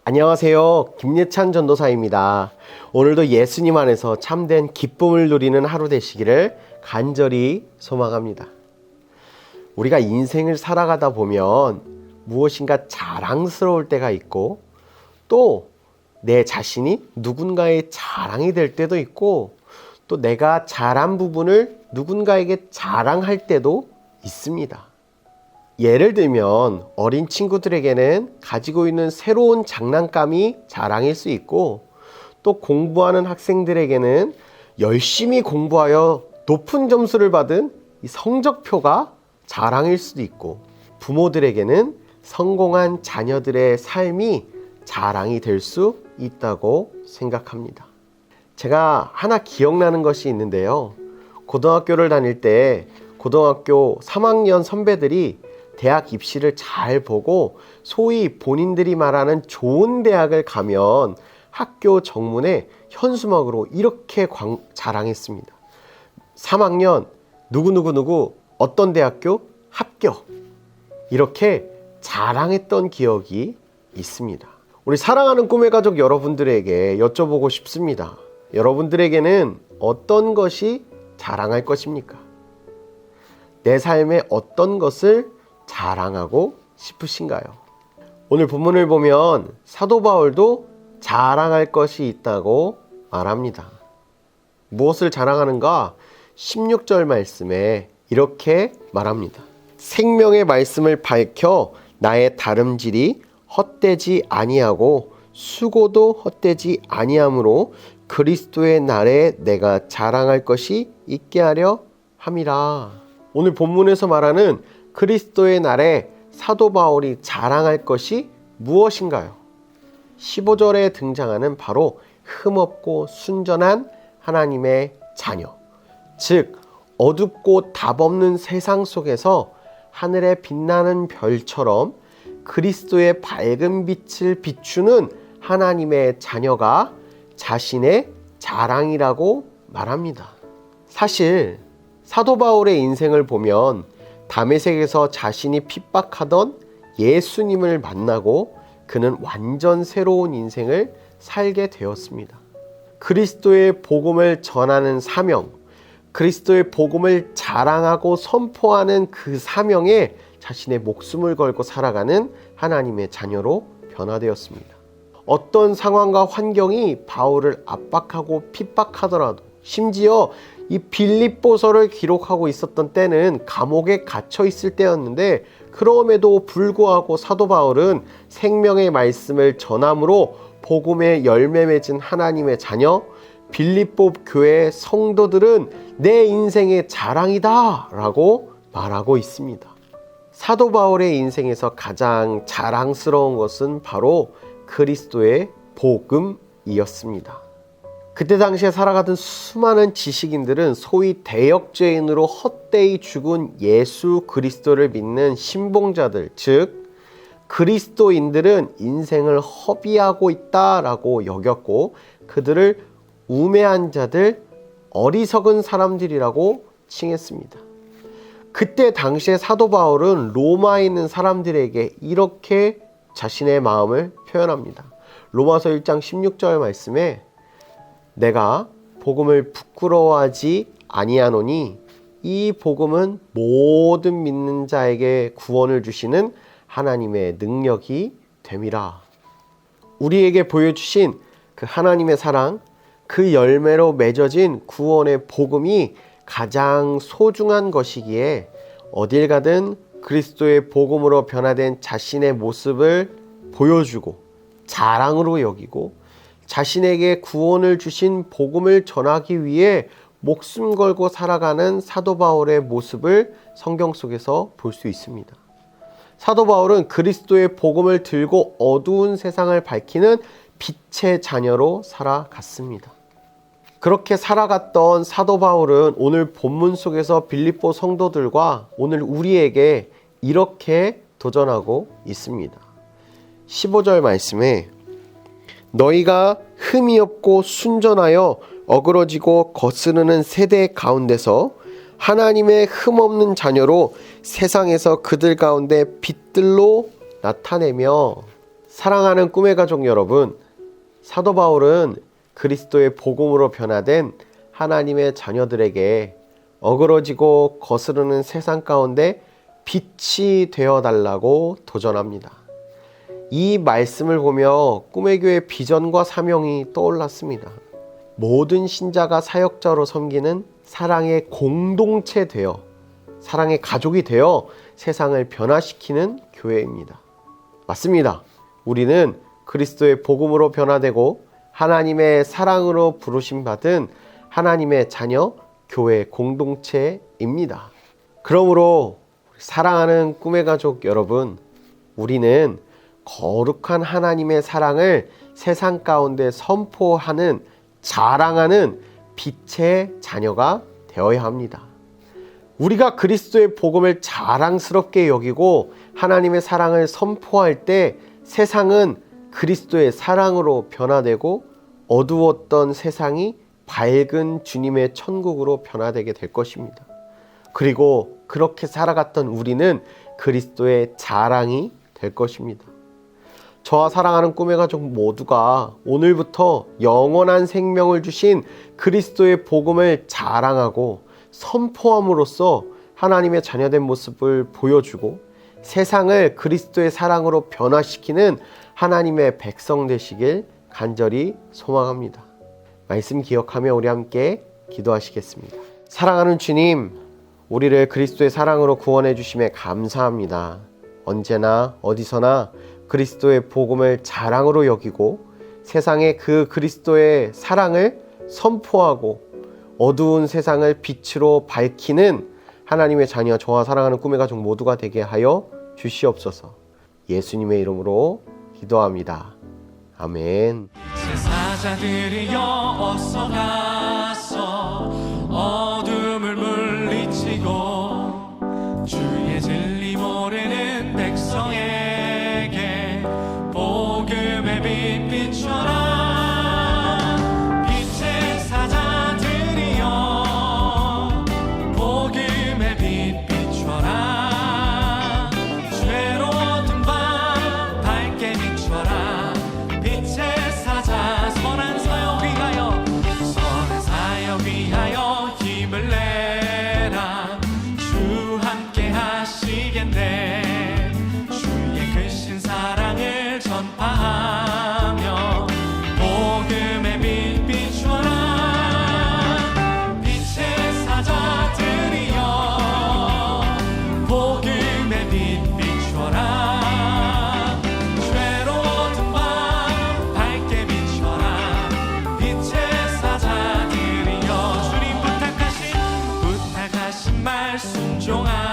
안녕하세요. 김예찬 전도사입니다. 오늘도 예수님 안에서 참된 기쁨을 누리는 하루 되시기를 간절히 소망합니다. 우리가 인생을 살아가다 보면 무엇인가 자랑스러울 때가 있고 또 내 자신이 누군가의 자랑이 될 때도 있고 또 내가 잘한 부분을 누군가에게 자랑할 때도 있습니다. 예를 들면 어린 친구들에게는 가지고 있는 새로운 장난감이 자랑일 수 있고 또 공부하는 학생들에게는 열심히 공부하여 높은 점수를 받은 이 성적표가 자랑일 수도 있고 부모들에게는 성공한 자녀들의 삶이 자랑이 될 수 있다고 생각합니다. 제가 하나 기억나는 것이 있는데요. 고등학교를 다닐 때 고등학교 3학년 선배들이 대학 입시를 잘 보고 소위 본인들이 말하는 좋은 대학을 가면 학교 정문에 현수막으로 이렇게 자랑했습니다. 3학년 누구누구누구 어떤 대학교 합격, 이렇게 자랑했던 기억이 있습니다. 우리 사랑하는 꿈의 가족 여러분들에게 여쭤보고 싶습니다. 여러분들에게는 어떤 것이 자랑할 것입니까? 내 삶에 어떤 것을 자랑하고 싶으신가요? 오늘 본문을 보면 사도 바울도 자랑할 것이 있다고 말합니다. 무엇을 자랑하는가? 16절 말씀에 이렇게 말합니다. 생명의 말씀을 밝혀 나의 다름질이 헛되지 아니하고 수고도 헛되지 아니하므로 그리스도의 날에 내가 자랑할 것이 있게 하려 함이라. 오늘 본문에서 말하는 그리스도의 날에 사도 바울이 자랑할 것이 무엇인가요? 15절에 등장하는 바로 흠없고 순전한 하나님의 자녀, 즉 어둡고 답없는 세상 속에서 하늘에 빛나는 별처럼 그리스도의 밝은 빛을 비추는 하나님의 자녀가 자신의 자랑이라고 말합니다. 사실 사도 바울의 인생을 보면 다메섹에서 자신이 핍박하던 예수님을 만나고 그는 완전 새로운 인생을 살게 되었습니다. 그리스도의 복음을 전하는 사명, 그리스도의 복음을 자랑하고 선포하는 그 사명에 자신의 목숨을 걸고 살아가는 하나님의 자녀로 변화되었습니다. 어떤 상황과 환경이 바울을 압박하고 핍박하더라도 심지어 이 빌립보서를 기록하고 있었던 때는 감옥에 갇혀 있을 때였는데 그럼에도 불구하고 사도 바울은 생명의 말씀을 전함으로 복음의 열매 맺은 하나님의 자녀 빌립보 교회의 성도들은 내 인생의 자랑이다 라고 말하고 있습니다. 사도 바울의 인생에서 가장 자랑스러운 것은 바로 그리스도의 복음이었습니다. 그때 당시에 살아가던 수많은 지식인들은 소위 대역죄인으로 헛되이 죽은 예수 그리스도를 믿는 신봉자들, 즉 그리스도인들은 인생을 허비하고 있다라고 여겼고 그들을 우매한 자들, 어리석은 사람들이라고 칭했습니다. 그때 당시에 사도 바울은 로마에 있는 사람들에게 이렇게 자신의 마음을 표현합니다. 로마서 1장 16절 말씀에 내가 복음을 부끄러워하지 아니하노니 이 복음은 모든 믿는 자에게 구원을 주시는 하나님의 능력이 됨이라. 우리에게 보여주신 그 하나님의 사랑, 그 열매로 맺어진 구원의 복음이 가장 소중한 것이기에 어딜 가든 그리스도의 복음으로 변화된 자신의 모습을 보여주고 자랑으로 여기고 자신에게 구원을 주신 복음을 전하기 위해 목숨 걸고 살아가는 사도 바울의 모습을 성경 속에서 볼 수 있습니다. 사도 바울은 그리스도의 복음을 들고 어두운 세상을 밝히는 빛의 자녀로 살아갔습니다. 그렇게 살아갔던 사도 바울은 오늘 본문 속에서 빌립보 성도들과 오늘 우리에게 이렇게 도전하고 있습니다. 15절 말씀에 너희가 흠이 없고 순전하여 어그러지고 거스르는 세대 가운데서 하나님의 흠없는 자녀로 세상에서 그들 가운데 빛들로 나타내며 사랑하는 꿈의 가족 여러분, 사도 바울은 그리스도의 복음으로 변화된 하나님의 자녀들에게 어그러지고 거스르는 세상 가운데 빛이 되어달라고 도전합니다. 이 말씀을 보며 꿈의 교회 비전과 사명이 떠올랐습니다. 모든 신자가 사역자로 섬기는 사랑의 공동체 되어, 사랑의 가족이 되어 세상을 변화시키는 교회입니다. 맞습니다. 우리는 그리스도의 복음으로 변화되고 하나님의 사랑으로 부르심 받은 하나님의 자녀 교회 공동체입니다. 그러므로 사랑하는 꿈의 가족 여러분, 우리는 거룩한 하나님의 사랑을 세상 가운데 선포하는, 자랑하는 빛의 자녀가 되어야 합니다. 우리가 그리스도의 복음을 자랑스럽게 여기고 하나님의 사랑을 선포할 때 세상은 그리스도의 사랑으로 변화되고 어두웠던 세상이 밝은 주님의 천국으로 변화되게 될 것입니다. 그리고 그렇게 살아갔던 우리는 그리스도의 자랑이 될 것입니다. 저와 사랑하는 꿈의 가족 모두가 오늘부터 영원한 생명을 주신 그리스도의 복음을 자랑하고 선포함으로써 하나님의 자녀된 모습을 보여주고 세상을 그리스도의 사랑으로 변화시키는 하나님의 백성 되시길 간절히 소망합니다. 말씀 기억하며 우리 함께 기도하시겠습니다. 사랑하는 주님, 우리를 그리스도의 사랑으로 구원해 주심에 감사합니다. 언제나 어디서나 그리스도의 복음을 자랑으로 여기고 세상에 그 그리스도의 사랑을 선포하고 어두운 세상을 빛으로 밝히는 하나님의 자녀, 저와 사랑하는 꿈의 가족 모두가 되게 하여 주시옵소서. 예수님의 이름으로 기도합니다. 아멘. 제사자들이여 어서 가서 어둠을 물리치고 주의 진리 모르는 백성에게 복음의 빛 비춰라. 빛의 사자들이여 복음의 빛 비춰라. 죄로 어두운 밤 밝게 비춰라. 빛의 사자 선한 사역 위하여 힘을 내라. 주 함께 하시겠네. 주의 크신 사랑을 전파하며 복음의 빛 비춰라. 빛의 사자들이여 복음의 빛 비춰라. 죄로 어두운 밤 밝게 비춰라. 빛의 사자들이여 주님 부탁하신 말 순종하